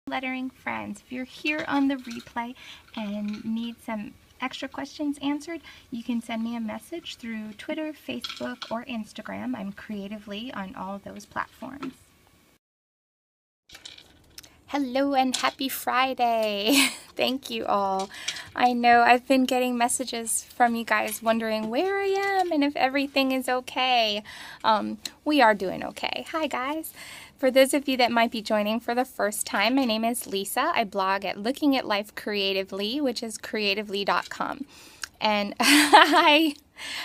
Lettering friends, if you're here on the replay and need some extra questions answered, you can send me a message through Twitter, Facebook, or Instagram. I'm CreativLEI on all those platforms. Hello and happy Friday. Thank you all. I know I've been getting messages from you guys wondering where I am and if everything is okay. We are doing okay. Hi guys. For those of you that might be joining for the first time, my name is Lisa. I blog at Looking at Life Creatively, which is creatively.com. And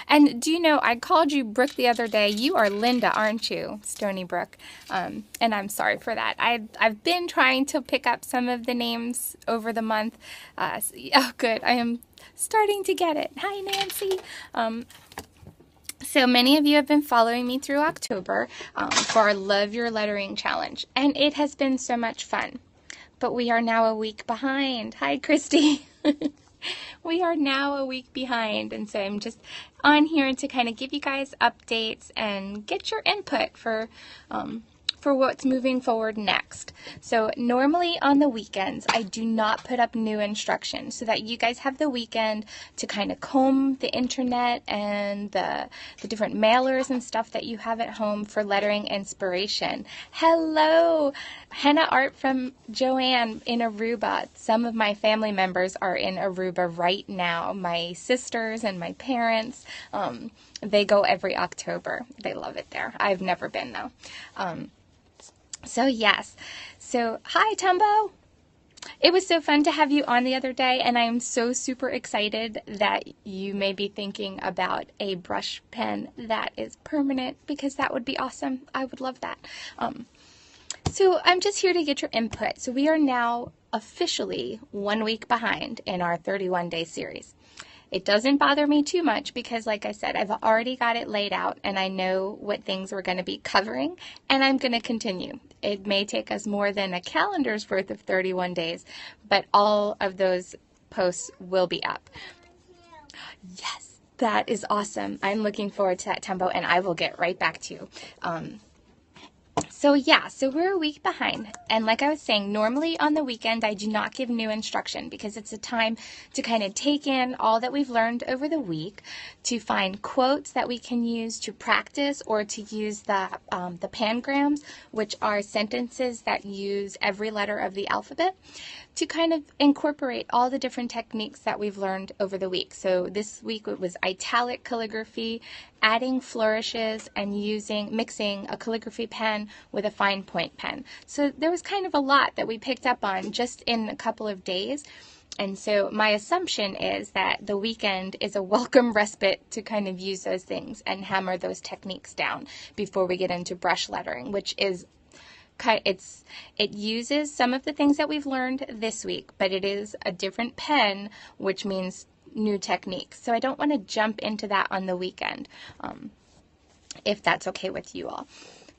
and do you know, I called you Brooke the other day. You are Linda, aren't you? Stony Brook. And I'm sorry for that. I've been trying to pick up some of the names over the month. Oh, good. I am starting to get it. Hi, Nancy. So many of you have been following me through October for our Love Your Lettering Challenge. And it has been so much fun. But we are now a week behind. Hi, Christy. We are now a week behind, and so I'm just on here to kind of give you guys updates and get your input for what's moving forward next. So normally on the weekends, I do not put up new instructions so that you guys have the weekend to kind of comb the internet and the different mailers and stuff that you have at home for lettering inspiration. Hello! Henna art from Joanne in Aruba. Some of my family members are in Aruba right now. My sisters and my parents, they go every October. They love it there. I've never been though. So yes, so hi Tumbo. It was so fun to have you on the other day, and I am so super excited that you may be thinking about a brush pen that is permanent, because that would be awesome. I would love that. So I'm just here to get your input. So we are now officially 1 week behind in our 31-day series. It doesn't bother me too much because, like I said, I've already got it laid out and I know what things we're going to be covering, and I'm going to continue. It may take us more than a calendar's worth of 31 days, but all of those posts will be up. Yes, that is awesome. I'm looking forward to that, Tembo, and I will get right back to you. So yeah, so we're a week behind, and like I was saying, normally on the weekend I do not give new instruction because it's a time to kind of take in all that we've learned over the week, to find quotes that we can use to practice, or to use the pangrams, which are sentences that use every letter of the alphabet, to kind of incorporate all the different techniques that we've learned over the week. So this week it was italic calligraphy, adding flourishes, and mixing a calligraphy pen with a fine point pen. So there was kind of a lot that we picked up on just in a couple of days. And so my assumption is that the weekend is a welcome respite to kind of use those things and hammer those techniques down before we get into brush lettering, which is it uses some of the things that we've learned this week, but it is a different pen, which means new techniques. So I don't want to jump into that on the weekend, if that's okay with you all.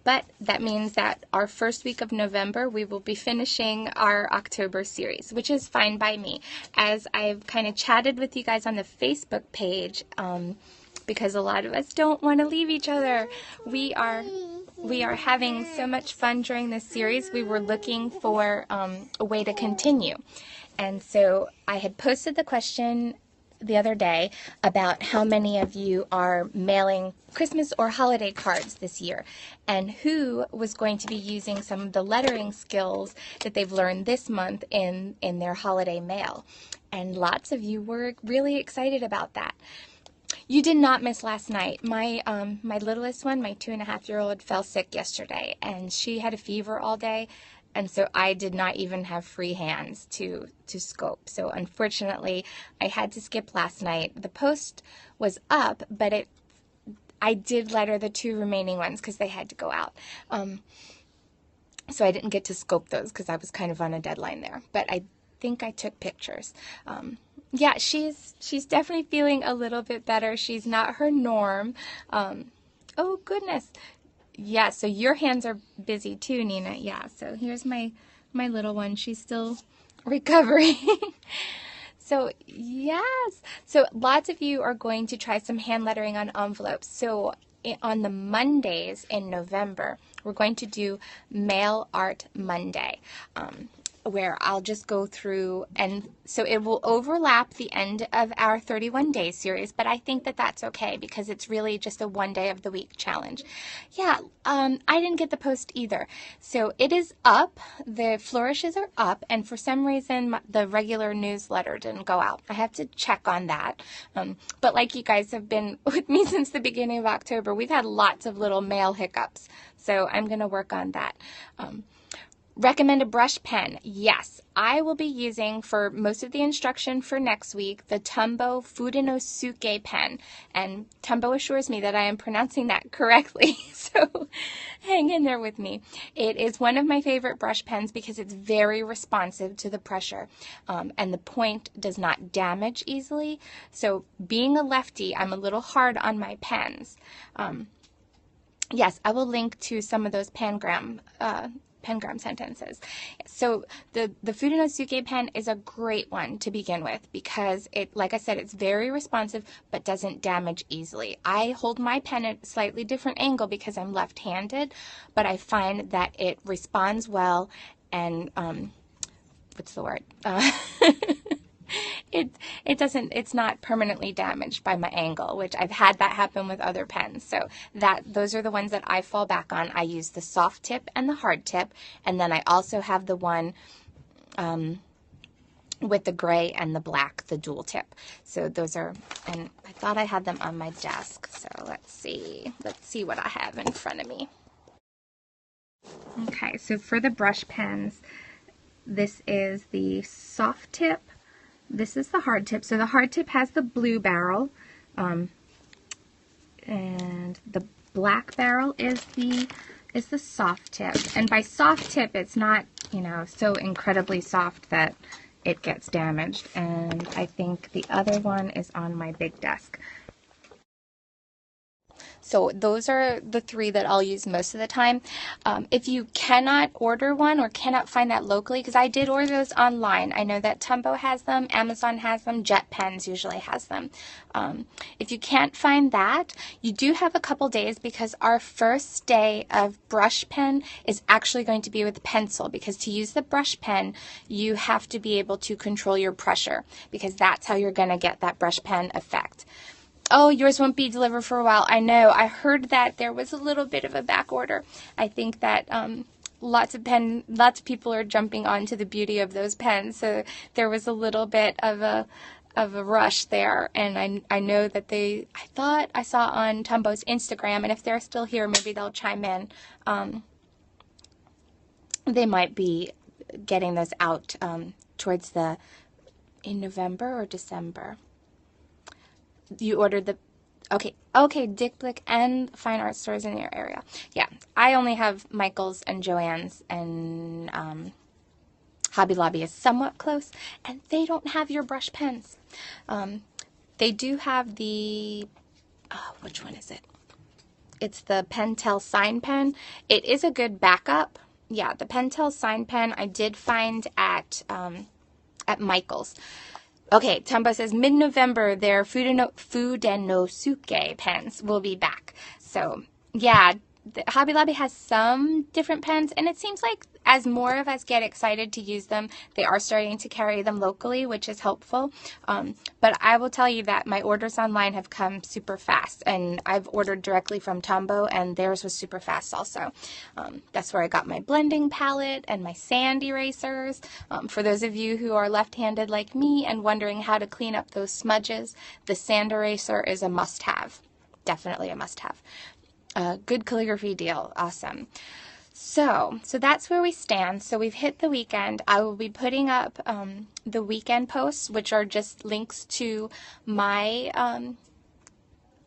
But that means that our first week of November, we will be finishing our October series, which is fine by me. As I've kind of chatted with you guys on the Facebook page, because a lot of us don't want to leave each other. We are having so much fun during this series. We were looking for a way to continue. And so I had posted the question the other day about how many of you are mailing Christmas or holiday cards this year, and who was going to be using some of the lettering skills that they've learned this month in their holiday mail. And lots of you were really excited about that. You did not miss last night. My littlest one, my 2.5-year-old, fell sick yesterday, and she had a fever all day, and so I did not even have free hands to scope. So unfortunately, I had to skip last night. The post was up, but I did letter the 2 remaining ones because they had to go out. So I didn't get to scope those because I was kind of on a deadline there, but I think I took pictures. Yeah, she's definitely feeling a little bit better. She's not her norm. Oh, goodness. Yeah, so your hands are busy too, Nina. Yeah, so here's my little one. She's still recovering. So, yes. So lots of you are going to try some hand lettering on envelopes. So on the Mondays in November, we're going to do Mail Art Monday. where I'll just go through, and so it will overlap the end of our 31 day series, but I think that that's okay because it's really just a 1 day of the week challenge. Yeah, I didn't get the post either. So it is up, the flourishes are up, and for some reason the regular newsletter didn't go out. I have to check on that. But like you guys have been with me since the beginning of October, we've had lots of little mail hiccups. So I'm going to work on that. Recommend a brush pen. Yes, I will be using for most of the instruction for next week the Tombow Fudenosuke pen. And Tombow assures me that I am pronouncing that correctly. So hang in there with me. It is one of my favorite brush pens because it's very responsive to the pressure. And the point does not damage easily. So being a lefty, I'm a little hard on my pens. Yes, I will link to some of those pengram sentences. So the Fudenosuke pen is a great one to begin with because it, like I said, it's very responsive but doesn't damage easily. I hold my pen at a slightly different angle because I'm left-handed, but I find that it responds well and what's the word? It's not permanently damaged by my angle, which I've had that happen with other pens. So those are the ones that I fall back on. I use the soft tip and the hard tip, and then I also have the one with the gray and the black, the dual tip. So those are, and I thought I had them on my desk. So let's see what I have in front of me. Okay, so for the brush pens, this is the soft tip. This is the hard tip. So the hard tip has the blue barrel, and the black barrel is the soft tip. And by soft tip, it's not, so incredibly soft that it gets damaged. And I think the other one is on my big desk. So those are the three that I'll use most of the time. If you cannot order one or cannot find that locally, because I did order those online. I know that Tombow has them, Amazon has them, Jet Pens usually has them. If you can't find that, you do have a couple days because our first day of brush pen is actually going to be with pencil, because to use the brush pen, you have to be able to control your pressure, because that's how you're going to get that brush pen effect. Oh, yours won't be delivered for a while. I know. I heard that there was a little bit of a back order. I think that lots of people are jumping onto the beauty of those pens. So there was a little bit of a rush there, and I know that I thought I saw on Tombow's Instagram, and if they're still here, maybe they'll chime in. They might be getting those out towards in November or December. You ordered the, okay, Dick Blick and fine art stores in your area. Yeah, I only have Michael's and Joann's, and Hobby Lobby is somewhat close, and they don't have your brush pens. They do have the, which one is it? It's the Pentel Sign Pen. It is a good backup. Yeah, the Pentel Sign Pen I did find at Michael's. Okay, Tombow says mid-November their Fudenosuke pens will be back. So, yeah, Hobby Lobby has some different pens, and it seems like as more of us get excited to use them, they are starting to carry them locally, which is helpful. But I will tell you that my orders online have come super fast, and I've ordered directly from Tombow, and theirs was super fast also. That's where I got my blending palette and my sand erasers. For those of you who are left-handed like me and wondering how to clean up those smudges, the sand eraser is a must-have. Definitely a must-have. Good calligraphy deal. Awesome. So that's where we stand. So we've hit the weekend. I will be putting up the weekend posts, which are just links to my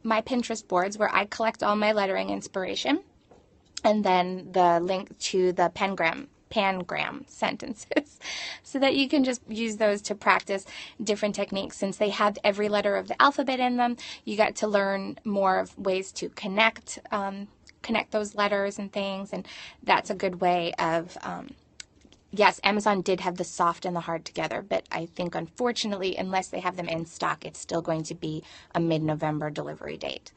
my Pinterest boards where I collect all my lettering inspiration, and then the link to the pangram sentences, so that you can just use those to practice different techniques. Since they have every letter of the alphabet in them, you got to learn more of ways to connect those letters and things, and that's a good way of, yes, Amazon did have the soft and the hard together, but I think unfortunately, unless they have them in stock, it's still going to be a mid-November delivery date.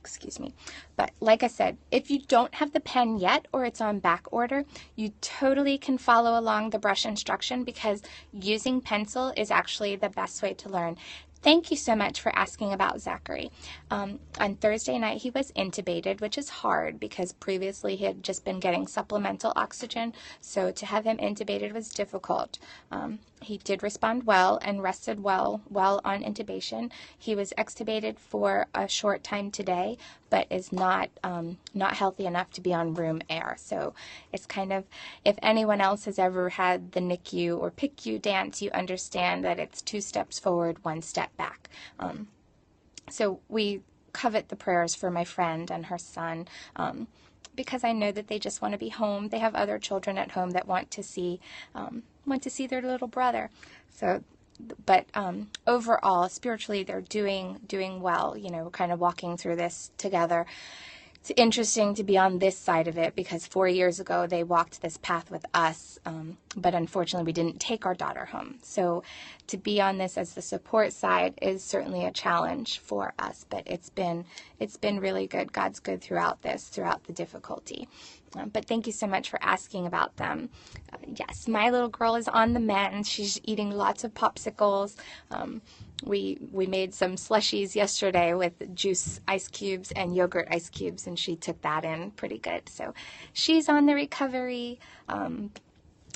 Excuse me. But like I said, if you don't have the pen yet or it's on back order, you totally can follow along the brush instruction because using pencil is actually the best way to learn. Thank you so much for asking about Zachary. On Thursday night, he was intubated, which is hard because previously he had just been getting supplemental oxygen. So to have him intubated was difficult. He did respond well and rested well on intubation. He was extubated for a short time today, but is not healthy enough to be on room air. So it's kind of, if anyone else has ever had the NICU or PICU dance, you understand that it's 2 steps forward, 1 step back. So we covet the prayers for my friend and her son, because I know that they just want to be home. They have other children at home that want to see their little brother. So, but overall, spiritually, they're doing well. You know, kind of walking through this together. It's interesting to be on this side of it because 4 years ago they walked this path with us, but unfortunately we didn't take our daughter home. So to be on this as the support side is certainly a challenge for us, but it's been really good. God's good throughout the difficulty. But thank you so much for asking about them. Yes, my little girl is on the mend. She's eating lots of popsicles. We made some slushies yesterday with juice ice cubes and yogurt ice cubes, and she took that in pretty good. So she's on the recovery, and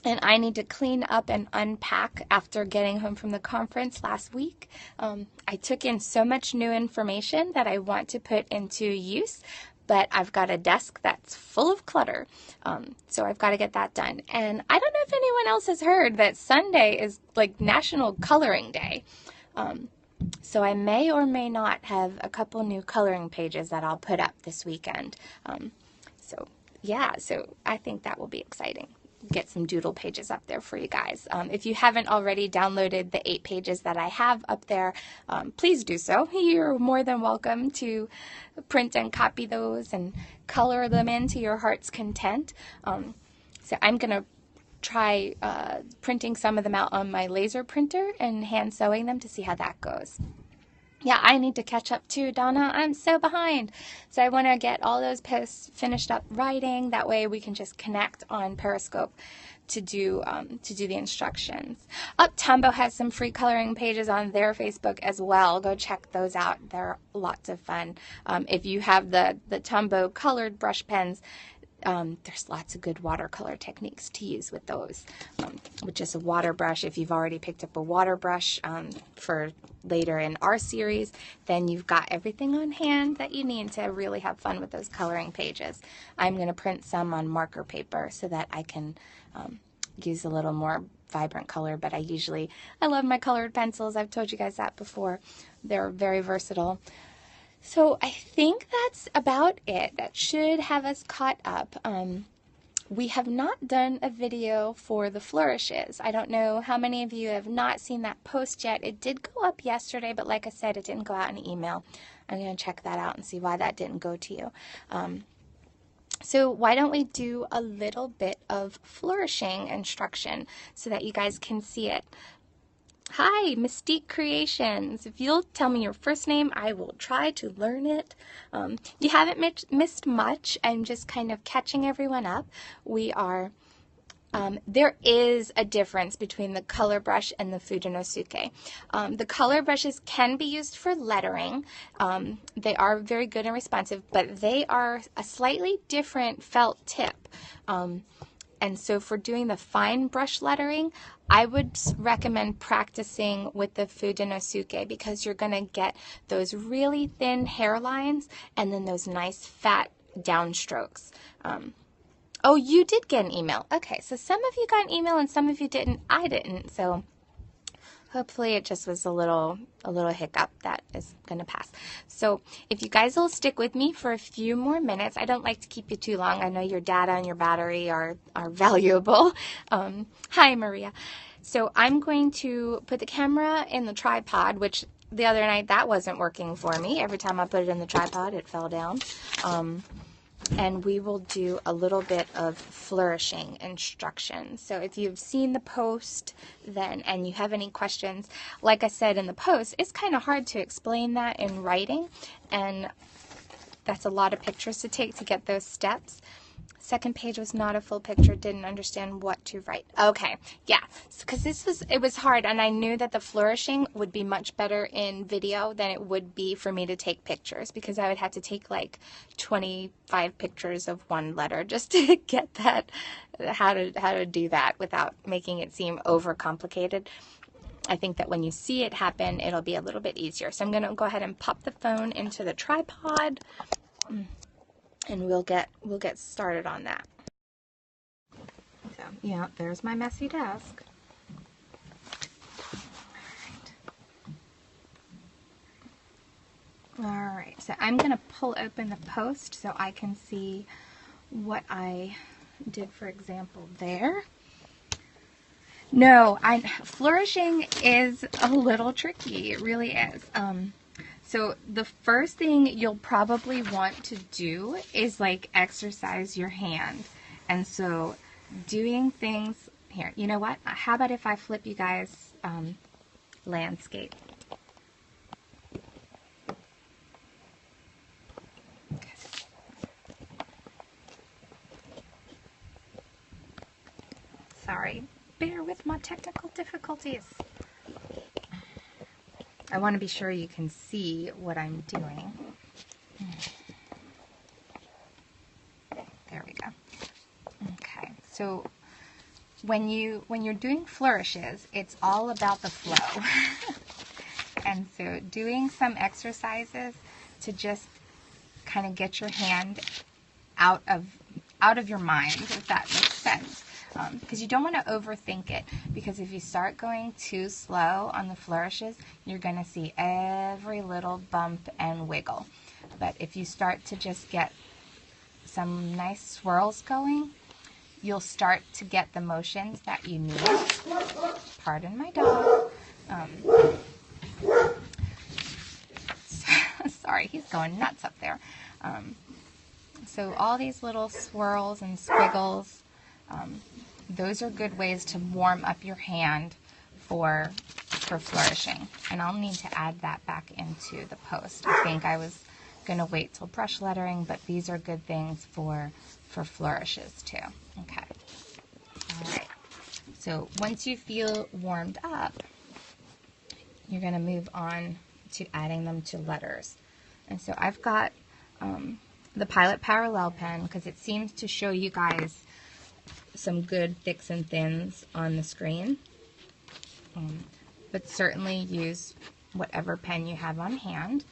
I need to clean up and unpack after getting home from the conference last week. I took in so much new information that I want to put into use, but I've got a desk that's full of clutter, so I've got to get that done. And I don't know if anyone else has heard that Sunday is like National Coloring Day. So I may or may not have a couple new coloring pages that I'll put up this weekend. So I think that will be exciting. Get some doodle pages up there for you guys. If you haven't already downloaded the 8 pages that I have up there, please do so. You're more than welcome to print and copy those and color them into your heart's content. So I'm going to try printing some of them out on my laser printer and hand sewing them to see how that goes. Yeah, I need to catch up too, Donna. I'm so behind. So I want to get all those posts finished up writing. That way we can just connect on Periscope to do the instructions. Tumbo has some free coloring pages on their Facebook as well. Go check those out. They're lots of fun. If you have the Tumbo colored brush pens, there's lots of good watercolor techniques to use with those. With just a water brush, if you've already picked up a water brush for later in our series, then you've got everything on hand that you need to really have fun with those coloring pages. I'm going to print some on marker paper so that I can use a little more vibrant color, but I love my colored pencils. I've told you guys that before. They're very versatile. So I think that's about it. That should have us caught up. We have not done a video for the flourishes. I don't know how many of you have not seen that post yet. It did go up yesterday, but like I said, it didn't go out in an email. I'm going to check that out and see why that didn't go to you. So why don't we do a little bit of flourishing instruction so that you guys can see it. Hi, Mystique Creations. If you'll tell me your first name, I will try to learn it. You haven't missed much. I'm just kind of catching everyone up. There is a difference between the color brush and the Fudenosuke. The color brushes can be used for lettering. They are very good and responsive, but they are a slightly different felt tip. And so for doing the fine brush lettering, I would recommend practicing with the Fudenosuke because you're going to get those really thin hairlines and then those nice fat downstrokes. Oh, you did get an email. Okay, so some of you got an email and some of you didn't. I didn't, so hopefully it just was a little hiccup that is going to pass. So if you guys will stick with me for a few more minutes, I don't like to keep you too long. I know your data and your battery are valuable. Hi, Maria. So I'm going to put the camera in the tripod, which the other night that wasn't working for me. Every time I put it in the tripod, it fell down. And we will do a little bit of flourishing instruction. So if you've seen the post and you have any questions, like I said in the post, it's kind of hard to explain that in writing. And that's a lot of pictures to take to get those steps. Second page was not a full picture, didn't understand what to write. Okay, yeah, because it was hard, and I knew that the flourishing would be much better in video than it would be for me to take pictures, because I would have to take like 25 pictures of one letter just to get that, how to do that without making it seem overcomplicated. I think that when you see it happen, it'll be a little bit easier. So I'm going to go ahead and pop the phone into the tripod. And we'll get started on that. So, yeah, there's my messy desk. All right, so I'm going to pull open the post so I can see what I did, for example, there. No, flourishing is a little tricky. It really is. So the first thing you'll probably want to do is like exercise your hand. And so doing things here, you know what? How about if I flip you guys landscape? Sorry, bear with my technical difficulties. I want to be sure you can see what I'm doing. There we go. Okay, so when you're doing flourishes, it's all about the flow. And so doing some exercises to just kind of get your hand out of your mind, if that makes sense. Because you don't want to overthink it, because if you start going too slow on the flourishes, you're going to see every little bump and wiggle. But if you start to just get some nice swirls going, you'll start to get the motions that you need. Pardon my dog. Sorry, he's going nuts up there. So all these little swirls and squiggles, those are good ways to warm up your hand for flourishing. And I'll need to add that back into the post. I think I was going to wait till brush lettering, but these are good things for flourishes too. Okay. All right. So once you feel warmed up, you're going to move on to adding them to letters. And so I've got the Pilot Parallel pen because it seems to show you guys some good thicks and thins on the screen. But certainly use whatever pen you have on hand.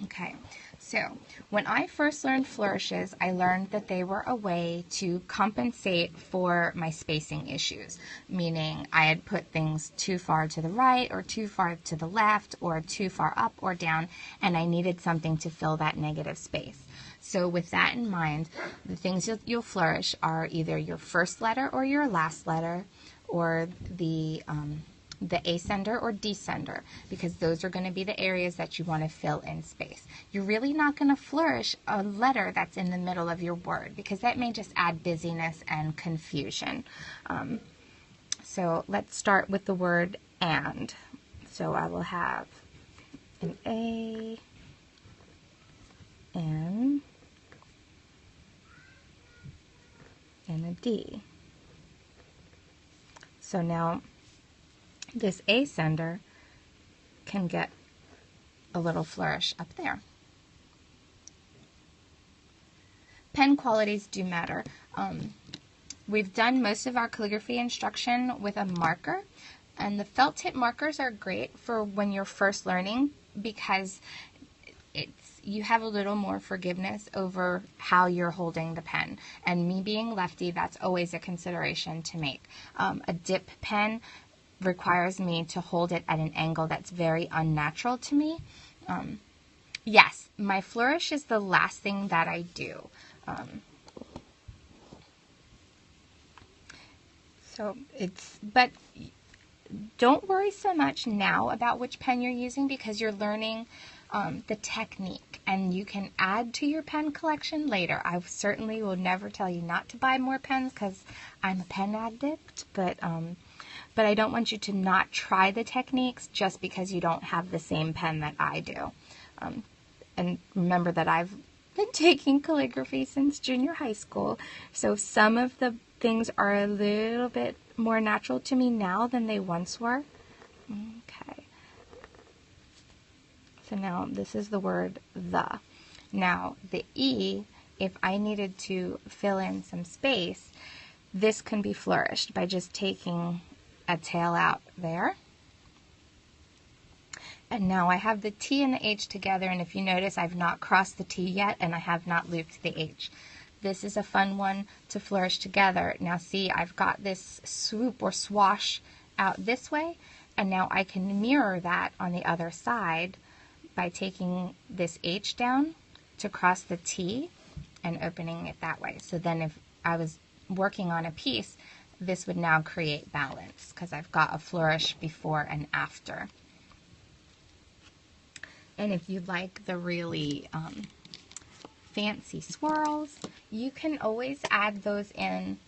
Okay, so when I first learned flourishes, I learned that they were a way to compensate for my spacing issues, meaning I had put things too far to the right or too far to the left or too far up or down, and I needed something to fill that negative space. So with that in mind, the things you'll flourish are either your first letter or your last letter, or the ascender or descender, because those are going to be the areas that you want to fill in space. You're really not going to flourish a letter that's in the middle of your word, because that may just add busyness and confusion. So let's start with the word and. So I will have an A, N, and a D. So now this ascender can get a little flourish up there. Pen qualities do matter. We've done most of our calligraphy instruction with a marker, and the felt tip markers are great for when you're first learning, because you have a little more forgiveness over how you're holding the pen. And me being lefty, that's always a consideration to make. A dip pen requires me to hold it at an angle that's very unnatural to me. Yes, my flourish is the last thing that I do. But don't worry so much now about which pen you're using, because you're learning the technique, and you can add to your pen collection later. I certainly will never tell you not to buy more pens, because I'm a pen addict, but I don't want you to not try the techniques just because you don't have the same pen that I do. And remember that I've been taking calligraphy since junior high school, so some of the things are a little bit more natural to me now than they once were. Okay. So now this is the word the. Now the E, if I needed to fill in some space, this can be flourished by just taking a tail out there. And now I have the T and the H together, and if you notice, I've not crossed the T yet, and I have not looped the H. This is a fun one to flourish together. Now see, I've got this swoop or swash out this way, and now I can mirror that on the other side by taking this H down to cross the T and opening it that way. So then if I was working on a piece, this would now create balance because I've got a flourish before and after. And if you'd like the really fancy swirls, you can always add those in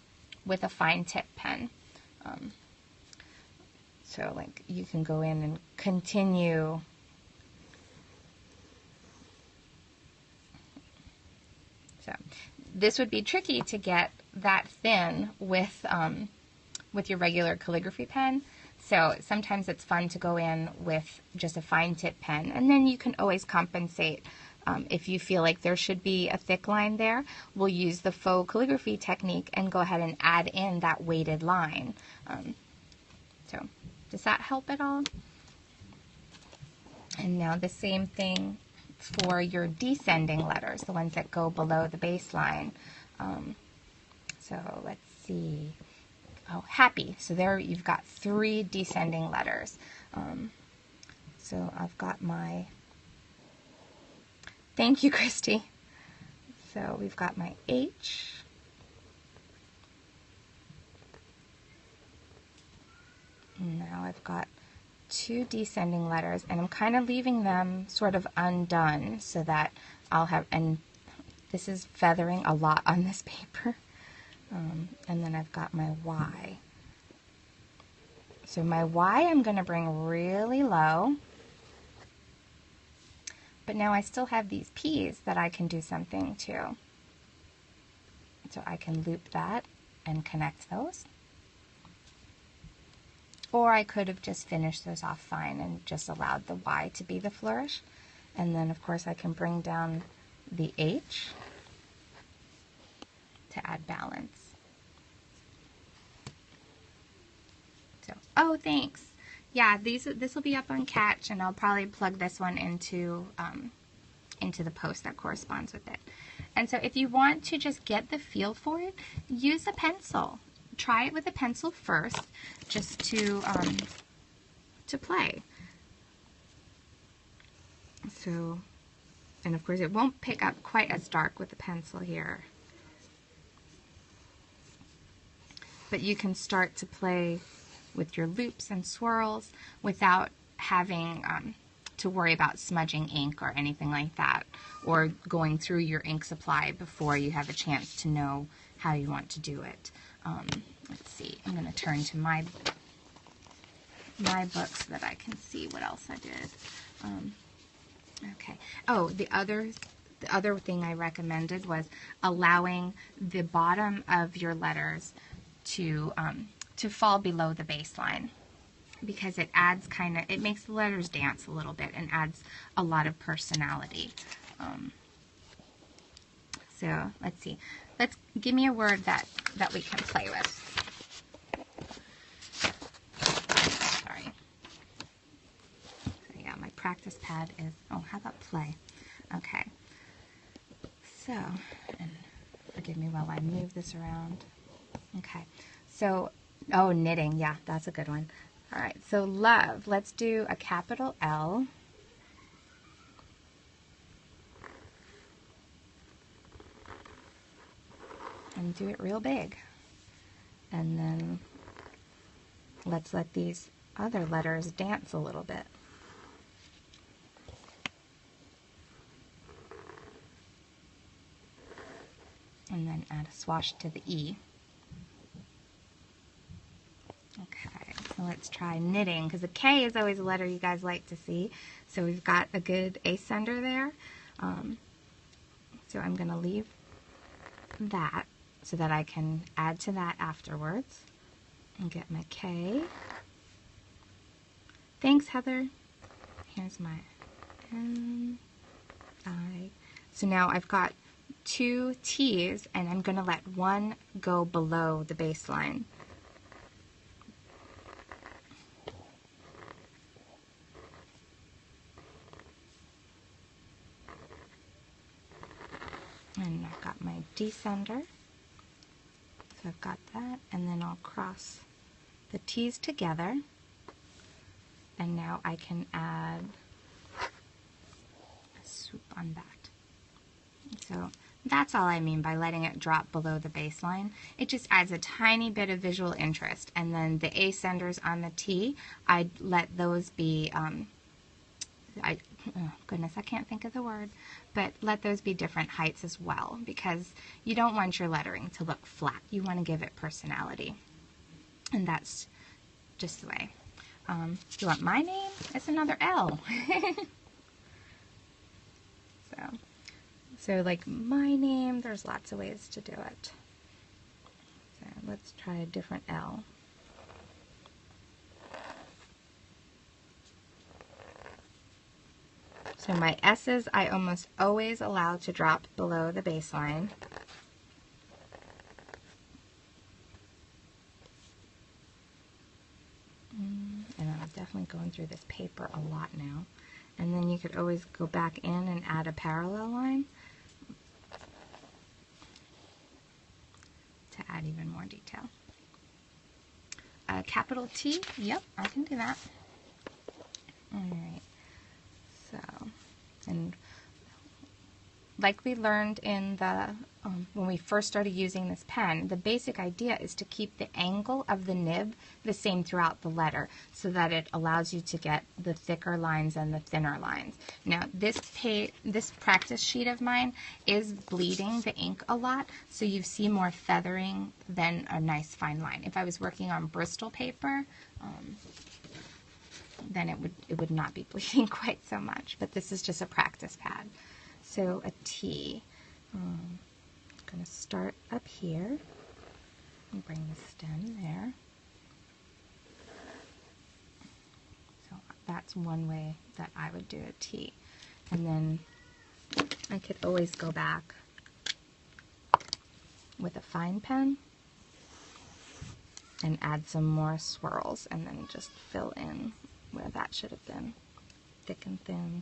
with a fine tip pen. So like you can go in and continue so this would be tricky to get that thin with your regular calligraphy pen. So sometimes it's fun to go in with just a fine tip pen, and then you can always compensate. If you feel like there should be a thick line there, we'll use the faux calligraphy technique and go ahead and add in that weighted line. So does that help at all? And now the same thing for your descending letters, the ones that go below the baseline. So let's see. Oh, happy. So there you've got 3 descending letters. So I've got my, thank you, Christy. So we've got my H. Now I've got 2 descending letters, and I'm kind of leaving them sort of undone so that I'll have, and this is feathering a lot on this paper. And then I've got my Y. So my Y I'm going to bring really low. But now I still have these P's that I can do something to. So I can loop that and connect those. Or I could have just finished those off fine and just allowed the Y to be the flourish. And then of course I can bring down the H to add balance. So, oh, thanks. Yeah, this will be up on Catch, and I'll probably plug this one into the post that corresponds with it. And so if you want to just get the feel for it, use a pencil. Try it with a pencil first, just to play. So, and of course it won't pick up quite as dark with the pencil here. But you can start to play with your loops and swirls without having to worry about smudging ink or anything like that, or going through your ink supply before you have a chance to know how you want to do it. Let's see, I'm going to turn to my book so that I can see what else I did. Okay. Oh, the other thing I recommended was allowing the bottom of your letters to fall below the baseline, because it adds it makes the letters dance a little bit and adds a lot of personality. So let's see. Give me a word that we can play with. Sorry. So yeah, my practice pad is, oh, how about play? Okay. So, and forgive me while I move this around. Okay. So, oh, knitting. Yeah, that's a good one. All right. So love. Let's do a capital L. And do it real big. And then let's let these other letters dance a little bit. And then add a swash to the E. Okay, so let's try knitting, because the K is always a letter you guys like to see. So we've got a good ascender there. So I'm going to leave that so that I can add to that afterwards and get my K. Thanks, Heather. Here's my N, I. So now I've got 2 T's, and I'm going to let one go below the baseline. And I've got my descender. So I've got that, and then I'll cross the T's together. And now I can add a swoop on that. So that's all I mean by letting it drop below the baseline. It just adds a tiny bit of visual interest. And then the ascenders on the T, I'd let those be, oh goodness, I can't think of the word, but let those be different heights as well, because you don't want your lettering to look flat. You want to give it personality. And that's just the way. Do you want my name? It's another L. So like my name, there's lots of ways to do it. So let's try a different L. So my S's I almost always allow to drop below the baseline. And I'm definitely going through this paper a lot now. And then you could always go back in and add a parallel line to add even more detail. Capital T, yep, I can do that. Alright, so, and like we learned in the, when we first started using this pen, the basic idea is to keep the angle of the nib the same throughout the letter so that it allows you to get the thicker lines and the thinner lines. Now this practice sheet of mine is bleeding the ink a lot, so you see more feathering than a nice fine line. If I was working on Bristol paper, then it would not be bleeding quite so much, but this is just a practice pad. So a T, I'm going to start up here and bring the stem there. So that's one way that I would do a T. And then I could always go back with a fine pen and add some more swirls and then just fill in where that should have been, thick and thin.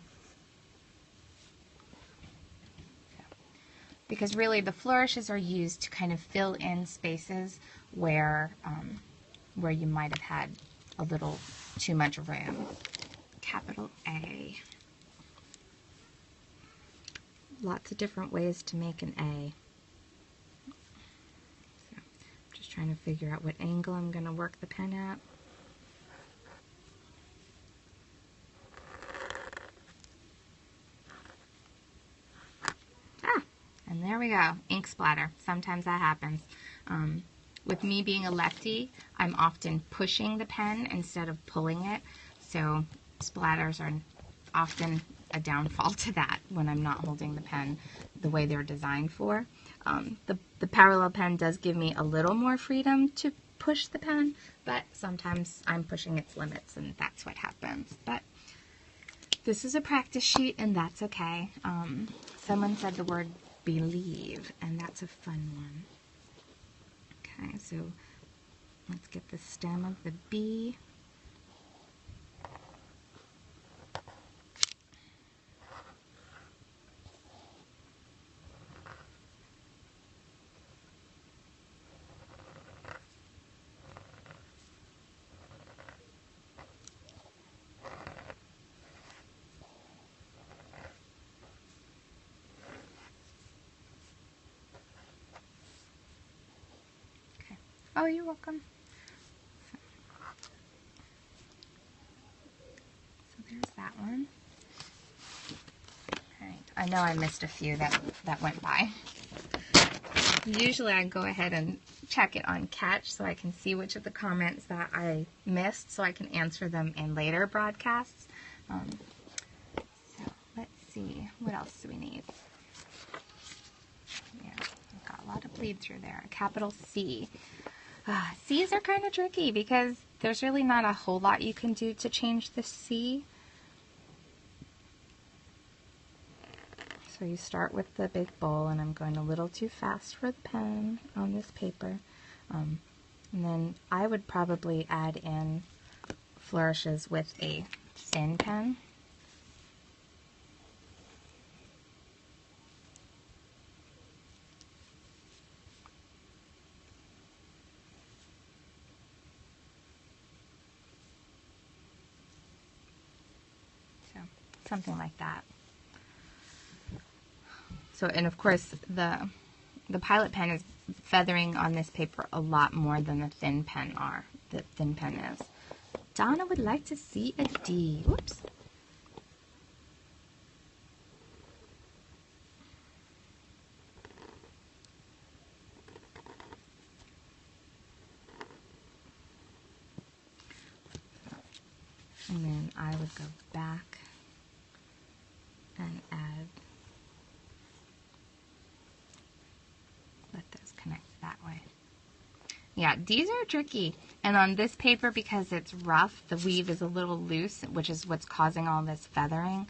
Because really the flourishes are used to kind of fill in spaces where you might have had a little too much room. Capital A. Lots of different ways to make an A. So I'm just trying to figure out what angle I'm going to work the pen at. And there we go, ink splatter. Sometimes that happens. With me being a lefty, I'm often pushing the pen instead of pulling it, so splatters are often a downfall to that when I'm not holding the pen the way they're designed for. The parallel pen does give me a little more freedom to push the pen, but sometimes I'm pushing its limits and that's what happens. But this is a practice sheet and that's okay. Someone said the word believe, and that's a fun one. Okay, so let's get the stem of the B. Oh, you're welcome. So there's that one. Alright, I know I missed a few that went by. Usually I go ahead and check it on catch so I can see which of the comments that I missed so I can answer them in later broadcasts. So let's see, what else do we need? Yeah, I've got a lot of bleed through there. A capital C. C's are kind of tricky because there's really not a whole lot you can do to change the C. So you start with the big bowl, and I'm going a little too fast for the pen on this paper. And then I would probably add in flourishes with a thin pen. So something like that. So, and of course, the Pilot pen is feathering on this paper a lot more than the thin pen is. Donna would like to see a D. Whoops. And then I would go back and add, let those connect that way. Yeah, these are tricky. And on this paper, because it's rough, the weave is a little loose, which is what's causing all this feathering.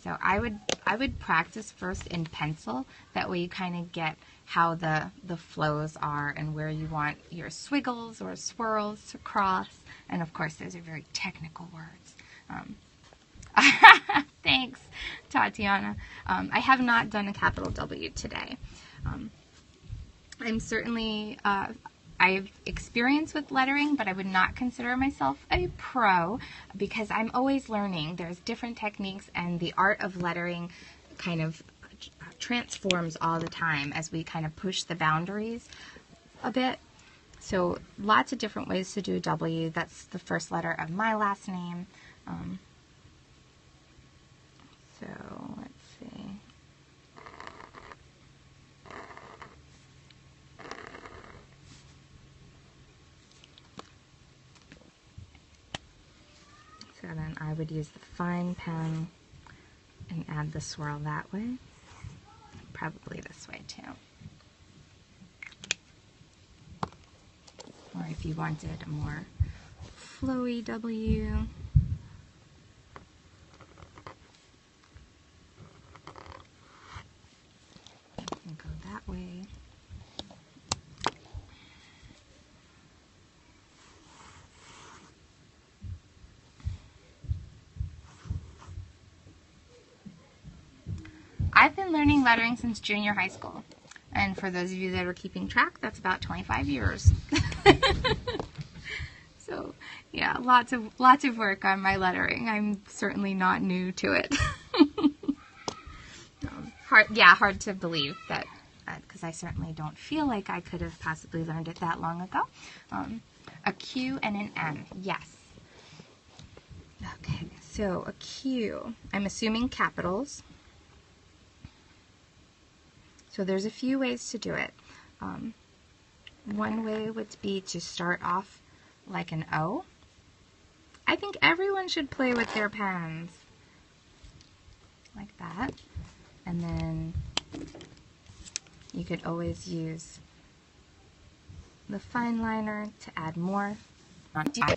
So I would practice first in pencil. That way you kind of get how the flows are and where you want your swiggles or swirls to cross. And of course, those are very technical words. Thanks, Tatiana. I have not done a capital W today. I'm certainly, I have experience with lettering, but I would not consider myself a pro because I'm always learning. There's different techniques, and the art of lettering kind of transforms all the time as we kind of push the boundaries a bit. So lots of different ways to do a W. That's the first letter of my last name. So let's see. So then I would use the fine pen and add the swirl that way. Probably this way too. Or if you wanted a more flowy W, and go that way. I've been learning lettering since junior high school. And for those of you that are keeping track, that's about 25 years. So, yeah, lots of work on my lettering. I'm certainly not new to it. Hard to believe that, because I certainly don't feel like I could have possibly learned it that long ago. A Q and an M, yes. Okay, so a Q, I'm assuming capitals. So there's a few ways to do it. One way would be to start off like an O. I think everyone should play with their pens like that. And then you could always use the fine liner to add more. I